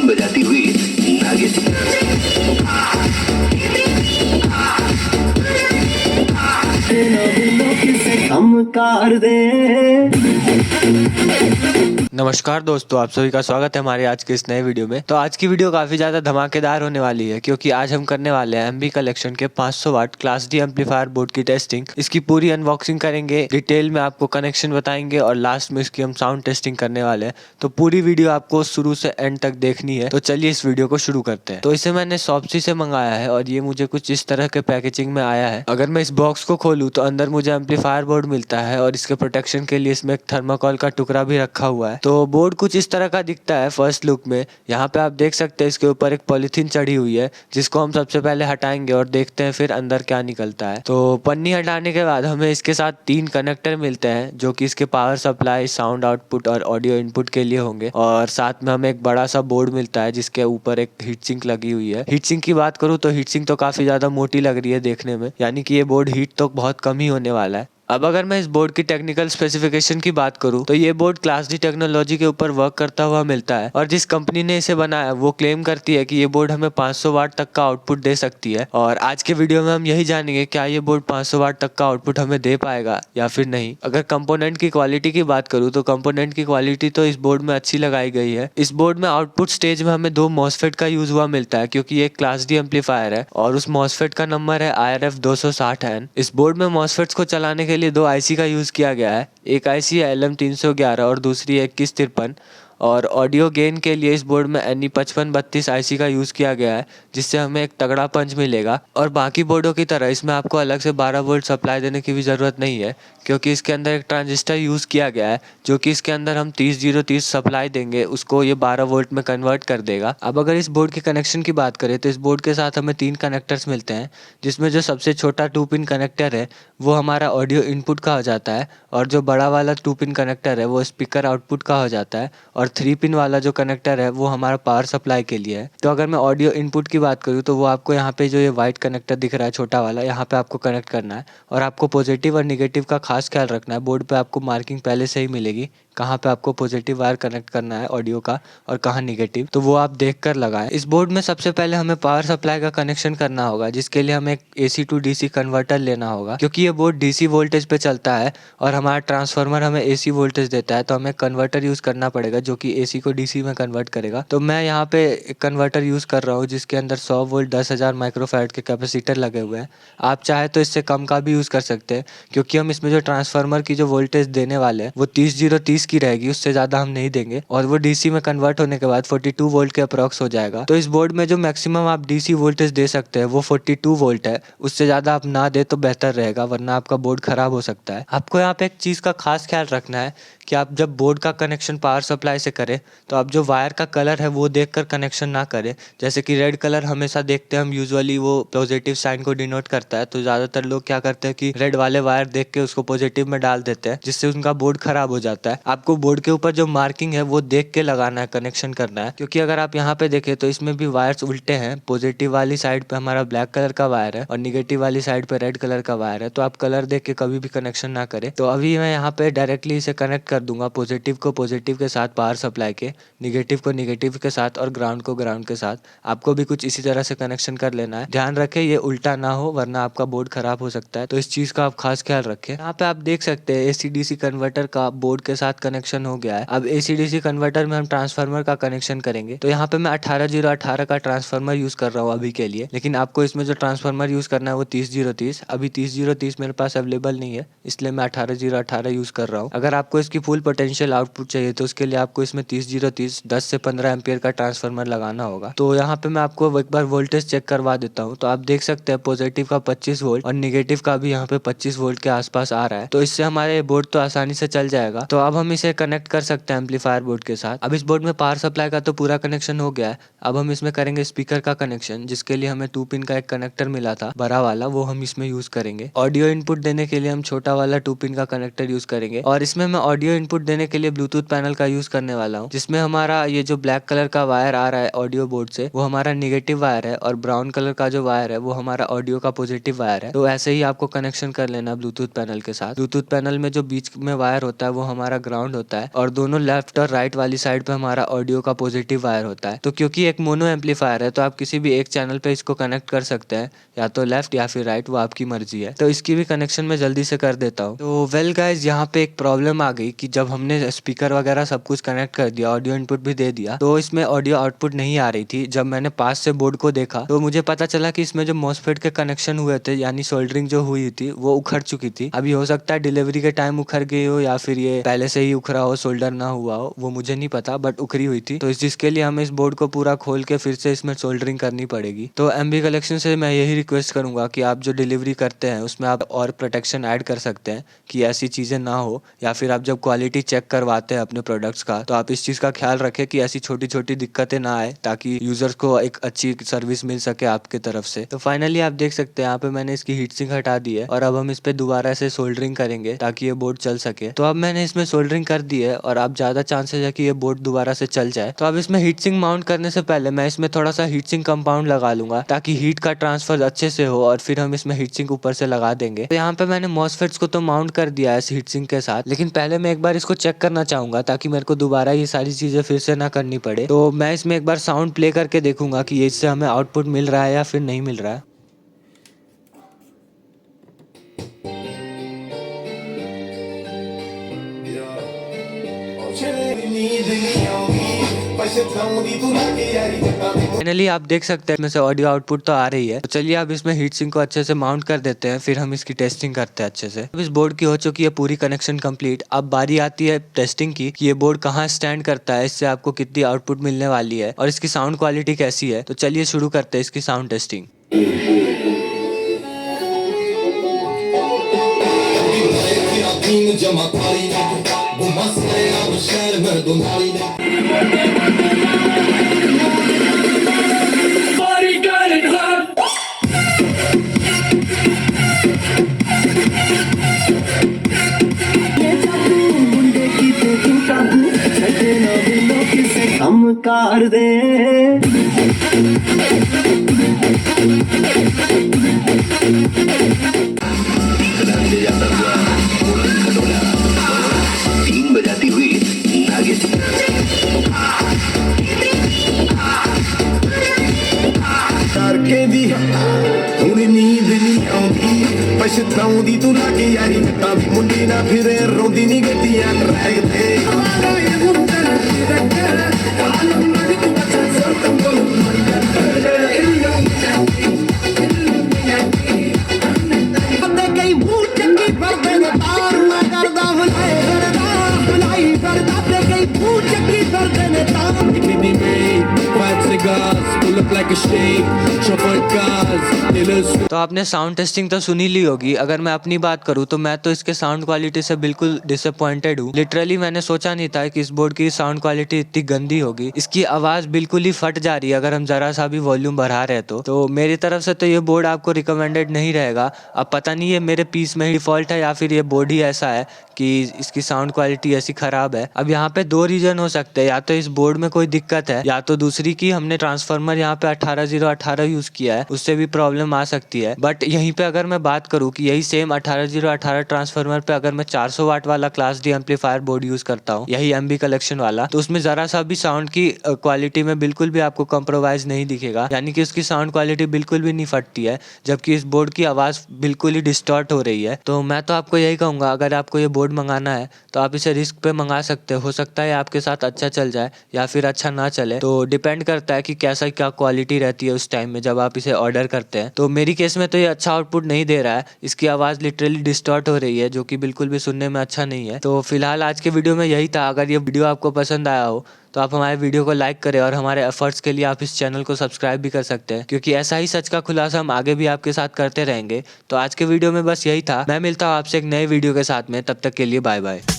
बजाती हुई नागिन। हम कार दे। नमस्कार दोस्तों, आप सभी का स्वागत है हमारे आज के इस नए वीडियो में। तो आज की वीडियो काफ़ी ज़्यादा धमाकेदार होने वाली है क्योंकि आज हम करने वाले हैं एमबी कलेक्शन के 500 वाट क्लास डी एम्पलीफायर बोर्ड की टेस्टिंग। इसकी पूरी अनबॉक्सिंग करेंगे, डिटेल में आपको कनेक्शन बताएंगे और लास्ट में इसकी हम साउंड टेस्टिंग करने वाले हैं। तो पूरी वीडियो आपको शुरू से एंड तक देखनी है। तो चलिए इस वीडियो को शुरू करते हैं। तो इसे मैंने शॉप्सी से मंगाया है और ये मुझे कुछ इस तरह के पैकेजिंग में आया है। अगर मैं इस बॉक्स को खोलूँ तो अंदर मुझे एम्पलीफायर बोर्ड मिलता है और इसके प्रोटेक्शन के लिए इसमें एक थर्माकोल का टुकड़ा भी रखा हुआ है। तो बोर्ड कुछ इस तरह का दिखता है फर्स्ट लुक में। यहाँ पे आप देख सकते हैं इसके ऊपर एक पॉलीथीन चढ़ी हुई है जिसको हम सबसे पहले हटाएंगे और देखते हैं फिर अंदर क्या निकलता है। तो पन्नी हटाने के बाद हमें इसके साथ 3 कनेक्टर मिलते हैं जो कि इसके पावर सप्लाई, साउंड आउटपुट और ऑडियो इनपुट के लिए होंगे। और साथ में हमें एक बड़ा सा बोर्ड मिलता है जिसके ऊपर एक हीट सिंक लगी हुई है। हीट सिंक की बात करूँ तो हीट सिंक तो काफी ज्यादा मोटी लग रही है देखने में, यानी कि ये बोर्ड हीट तो बहुत कम ही होने वाला है। अब अगर मैं इस बोर्ड की टेक्निकल स्पेसिफिकेशन की बात करूं तो ये बोर्ड क्लास डी टेक्नोलॉजी के ऊपर वर्क करता हुआ मिलता है और जिस कंपनी ने इसे बनाया वो क्लेम करती है कि ये बोर्ड हमें 500 वाट तक का आउटपुट दे सकती है। और आज के वीडियो में हम यही जानेंगे क्या ये बोर्ड 500 वाट तक का आउटपुट हमें दे पाएगा या फिर नहीं। अगर कंपोनेंट की क्वालिटी की बात करूँ तो कंपोनेंट की क्वालिटी तो इस बोर्ड में अच्छी लगाई गई है। इस बोर्ड में आउटपुट स्टेज में हमें 2 मॉसफेट का यूज हुआ मिलता है क्योंकि ये क्लास डी एम्पलीफायर है और उस मॉसफेट का नंबर है IRF 260N। इस बोर्ड में मॉसफेट्स को चलाने के लिए 2 IC का यूज किया गया है। एक IC है LM311 और दूसरी है 2153। और ऑडियो गेन के लिए इस बोर्ड में NE5532 IC का यूज़ किया गया है जिससे हमें एक तगड़ा पंच मिलेगा। और बाकी बोर्डों की तरह इसमें आपको अलग से 12 वोल्ट सप्लाई देने की भी ज़रूरत नहीं है क्योंकि इसके अंदर एक ट्रांजिस्टर यूज़ किया गया है जो कि इसके अंदर हम 30-030 सप्लाई देंगे उसको ये 12 वोल्ट में कन्वर्ट कर देगा। अब अगर इस बोर्ड के कनेक्शन की बात करें तो इस बोर्ड के साथ हमें 3 कनेक्टर्स मिलते हैं जिसमें जो सबसे छोटा 2 पिन कनेक्टर है वो हमारा ऑडियो इनपुट का हो जाता है और जो बड़ा वाला 2 पिन कनेक्टर है वो स्पीकर आउटपुट का हो जाता है और 3 पिन वाला जो कनेक्टर है वो हमारा पावर सप्लाई के लिए है। तो अगर मैं ऑडियो इनपुट की बात करूँ तो वो आपको यहाँ पे जो ये वाइट कनेक्टर दिख रहा है छोटा वाला, यहाँ पे आपको कनेक्ट करना है और आपको पॉजिटिव और निगेटिव का खास ख्याल रखना है। बोर्ड पे आपको मार्किंग पहले से ही मिलेगी कहाँ पे आपको पॉजिटिव वायर कनेक्ट करना है ऑडियो का और कहाँ निगेटिव, तो वो आप देख कर लगाएं। इस बोर्ड में सबसे पहले हमें पावर सप्लाई का कनेक्शन करना होगा जिसके लिए हमें एक AC टू DC कन्वर्टर लेना होगा क्योंकि ये बोर्ड DC वोल्टेज पे चलता है और हमारा ट्रांसफार्मर हमें AC वोल्टेज देता है। तो हमें कन्वर्टर यूज़ करना पड़ेगा जो कि AC को DC में कन्वर्ट करेगा। तो मैं यहाँ पे एक कन्वर्टर यूज़ कर रहा हूँ जिसके अंदर 100 वोल्ट 10,000 माइक्रोफैराड के कैपेसिटर लगे हुए हैं। आप चाहे तो इससे कम का भी यूज़ कर सकते हैं क्योंकि हम इसमें जो ट्रांसफार्मर की जो वोल्टेज देने वाले हैं वो 30-030 की रहेगी, उससे ज़्यादा हम नहीं देंगे और वो DC में कन्वर्ट होने के बाद 42 वोल्ट के अप्रॉक्स हो जाएगा। तो इस बोर्ड में जो मैक्सिमम आप DC वोल्टेज दे सकते हैं वो 42 वोल्ट है, उससे ज़्यादा आप ना दे तो बेहतर रहेगा वरना आपका बोर्ड ख़राब हो सकता है। आपको यहाँ पे एक चीज़ का खास ख्याल रखना है कि आप जब बोर्ड का कनेक्शन पावर सप्लाई से करें तो आप जो वायर का कलर है वो देखकर कनेक्शन ना करें। जैसे कि रेड कलर हमेशा देखते हैं हम यूजुअली वो पॉजिटिव साइन को डिनोट करता है, तो ज़्यादातर लोग क्या करते हैं कि रेड वाले वायर देख के उसको पॉजिटिव में डाल देते हैं जिससे उनका बोर्ड खराब हो जाता है। आपको बोर्ड के ऊपर जो मार्किंग है वो देख के लगाना है, कनेक्शन करना है क्योंकि अगर आप यहाँ पे देखें तो इसमें भी वायर्स उल्टे हैं। पॉजिटिव वाली साइड पे हमारा ब्लैक कलर का वायर है और निगेटिव वाली साइड पे रेड कलर का वायर है, तो आप कलर देख के कभी भी कनेक्शन ना करें। तो अभी मैं यहाँ पे डायरेक्टली इसे कनेक्ट कर दूंगा, पॉजिटिव को पॉजिटिव के साथ पावर सप्लाई के, निगेटिव को निगेटिव के साथ और ग्राउंड को ग्राउंड के साथ। आपको भी कुछ इसी तरह से कनेक्शन कर लेना है। ध्यान रखें ये उल्टा ना हो वरना आपका बोर्ड खराब हो सकता है, तो इस चीज का आप खास ख्याल रखें। यहाँ पे आप देख सकते हैं AC DC कन्वर्टर का बोर्ड के साथ कनेक्शन हो गया है। अब AC DC कन्वर्टर में हम ट्रांसफार्मर का कनेक्शन करेंगे। तो यहाँ पे मैं 18018 का ट्रांसफार्मर यूज कर रहा हूँ अभी के लिए, लेकिन आपको इसमें जो ट्रांसफार्मर यूज करना है वो 30-030। अभी 30-030 मेरे पास अवेलेबल नहीं है इसलिए मैं 18018 यूज कर रहा हूँ। अगर आपको इसकी फुल पोटेंशियल आउटपुट चाहिए तो उसके लिए आपको इसमें 30-030 10 से 15 एम्पियर का ट्रांसफार्मर लगाना होगा। तो यहाँ पे मैं आपको एक बार वोल्टेज चेक करवा देता हूँ। तो आप देख सकते हैं पॉजिटिव का 25 वोल्ट और निगेटिव का भी यहाँ पे 25 वोल्ट के आसपास आ रहा है, तो इससे हमारे बोर्ड तो आसानी से चल जाएगा। तो अब हम इसे कनेक्ट कर सकते हैं एम्पलीफायर बोर्ड के साथ। अब इस बोर्ड में पावर सप्लाई का तो पूरा कनेक्शन हो गया है। अब हम इसमें करेंगे स्पीकर का कनेक्शन जिसके लिए हमें 2 पिन का एक कनेक्टर मिला था बड़ा वाला, वो हम इसमें यूज करेंगे। ऑडियो इनपुट देने के लिए हम छोटा वाला 2 पिन का कनेक्टर यूज करेंगे और इसमें मैं ऑडियो इनपुट देने के लिए ब्लूटूथ पैनल का यूज करने वाला हूँ जिसमें हमारा ये जो ब्लैक कलर का वायर आ रहा है ऑडियो बोर्ड से वो हमारा निगेटिव वायर है और ब्राउन कलर का जो वायर है वो हमारा ऑडियो का पॉजिटिव वायर है। तो ऐसे ही आपको कनेक्शन कर लेना ब्लूटूथ पैनल के साथ। ब्लूटूथ पैनल में जो बीच में वायर होता है वो हमारा ग्राउंड ग्राउंड होता है और दोनों लेफ्ट और राइट वाली साइड पे हमारा ऑडियो का पॉजिटिव वायर होता है। तो क्योंकि एक मोनो एम्पलीफायर है तो आप किसी भी एक चैनल पे इसको कनेक्ट कर सकते हैं, या तो लेफ्ट या फिर राइट, वो आपकी मर्जी है। तो इसकी भी कनेक्शन मैं जल्दी से कर देता हूँ। तो वेल गाइज, यहाँ पे एक प्रॉब्लम आ गई कि जब हमने स्पीकर वगैरह सब कुछ कनेक्ट कर दिया, ऑडियो इनपुट भी दे दिया, तो इसमें ऑडियो आउटपुट नहीं आ रही थी। जब मैंने पास से बोर्ड को देखा तो मुझे पता चला कि इसमें जो मॉसफेट के कनेक्शन हुए थे, यानी सोल्डरिंग जो हुई थी, वो उखड़ चुकी थी। अभी हो सकता है डिलीवरी के टाइम उखड़ गई हो या फिर ये पहले से ही उखड़ा हो, सोल्डर ना हुआ हो, वो मुझे नहीं पता, बट उखड़ी हुई थी। तो जिसके लिए हमें इस बोर्ड को पूरा खोल के फिर से इसमें सोल्डरिंग करनी पड़ेगी। तो एमबी कलेक्शन से मैं यही रिक्वेस्ट करूंगा कि आप जो डिलीवरी करते हैं उसमें आप और प्रोटेक्शन ऐड कर सकते हैं कि ऐसी चीज़ें ना हो, या फिर आप जब क्वालिटी चेक करवाते हैं अपने प्रोडक्ट्स का तो आप इस चीज़ का ख्याल रखें कि ऐसी छोटी छोटी दिक्कतें ना आए, ताकि यूजर्स को एक अच्छी सर्विस मिल सके आपके तरफ से। तो फाइनली आप देख सकते हैं यहाँ पे मैंने इसकी हीट सिंक हटा दी है और अब हम इस पे दोबारा से सोल्डरिंग करेंगे ताकि ये बोर्ड चल सके। तो अब मैंने इसमें सोल्डरिंग कर दी है और अब ज़्यादा चांसेस है कि ये बोर्ड दोबारा से चल जाए। तो अब इसमें हीट सिंक माउंट करने से पहले मैं इसमें थोड़ा सा हीट सिंक कंपाउंड लगा लूंगा ताकि हीट का ट्रांसफर अच्छे से हो, और फिर हम इसमें हीट सिंक ऊपर से लगा देंगे। तो यहाँ पे मैंने मॉसफेट्स को तो माउंट कर दिया है इस हीट सिंक के साथ, लेकिन पहले मैं एक बार इसको चेक करना चाहूंगा ताकि मेरे को दोबारा ये सारी चीजें फिर से ना करनी पड़े। तो मैं इसमें एक बार साउंड प्ले करके देखूंगा कि इससे हमें आउटपुट मिल रहा है या फिर नहीं मिल रहा है। फाइनली आप देख सकते हैं इसमें से ऑडियो आउटपुट तो आ रही है। तो चलिए अब इसमें हीट सिंक को अच्छे से माउंट कर देते हैं, फिर हम इसकी टेस्टिंग करते हैं अच्छे से। अब इस बोर्ड की हो चुकी है पूरी कनेक्शन कंप्लीट। अब बारी आती है टेस्टिंग की कि ये बोर्ड कहाँ स्टैंड करता है, इससे आपको कितनी आउटपुट मिलने वाली है और इसकी साउंड क्वालिटी कैसी है। तो चलिए शुरू करते हैं इसकी साउंड टेस्टिंग। हम कार दे तीन बजाती हुई नागिन करके दी हुण नींद नहीं आउंदी पछताउंदी तू लागे यारी ता मुंडी ना फिरे रोंदी नी गड्डियां ट्रैक ते तो आपने साउंड टेस्टिंग तो सुनी ली होगी। अगर मैं अपनी बात करूँ तो मैं तो इसके साउंड क्वालिटी से बिल्कुल डिसअपॉइंटेड हूँ। लिटरली मैंने सोचा नहीं था कि इस बोर्ड की साउंड क्वालिटी इतनी गंदी होगी। इसकी आवाज बिल्कुल ही फट जा रही है अगर हम जरा सा भी वॉल्यूम बढ़ा रहे तो मेरी तरफ से तो ये बोर्ड आपको रिकमेंडेड नहीं रहेगा। अब पता नहीं ये मेरे पीस में ही डिफॉल्ट है या फिर ये बोर्ड ही ऐसा है कि इसकी साउंड क्वालिटी ऐसी खराब है। अब यहाँ पे दो रीजन हो सकते हैं, या तो इस बोर्ड में कोई दिक्कत है, या तो दूसरी की हमने ट्रांसफार्मर यहाँ पे 18018 यूज किया है, उससे भी प्रॉब्लम आ सकती है। बट यहीं पे अगर मैं बात करूँ कि यही सेम 18018 ट्रांसफार्मर पे अगर मैं 400 वाट वाला class D amplifier board use करता हूँ, यही एमबी कलेक्शन वाला, तो उसमें जरा सा भी साउंड की क्वालिटी में बिल्कुल भी आपको कॉम्प्रोमाइज नहीं दिखेगा, यानी कि उसकी साउंड क्वालिटी बिल्कुल भी नहीं फटती है, जबकि इस बोर्ड की आवाज बिल्कुल ही डिस्टॉर्ट हो रही है। तो मैं तो आपको यही कहूंगा, अगर आपको ये बोर्ड मंगाना है तो आप इसे रिस्क पे मंगा सकते हो सकता है आपके साथ अच्छा चल जाए या फिर अच्छा ना चले। तो डिपेंड करता है कि कैसा क्या क्वालिटी रहती है उस टाइम में जब आप इसे ऑर्डर करते हैं। तो मेरी केस में तो ये अच्छा आउटपुट नहीं दे रहा है, इसकी आवाज़ लिटरली डिस्टॉर्ट हो रही है, जो कि बिल्कुल भी सुनने में अच्छा नहीं है। तो फिलहाल आज के वीडियो में यही था। अगर ये वीडियो आपको पसंद आया हो तो आप हमारे वीडियो को लाइक करें, और हमारे एफर्ट्स के लिए आप इस चैनल को सब्सक्राइब भी कर सकते हैं, क्योंकि ऐसा ही सच का खुलासा हम आगे भी आपके साथ करते रहेंगे। तो आज के वीडियो में बस यही था। मैं मिलता हूँ आपसे एक नए वीडियो के साथ में, तब तक के लिए बाय बाय।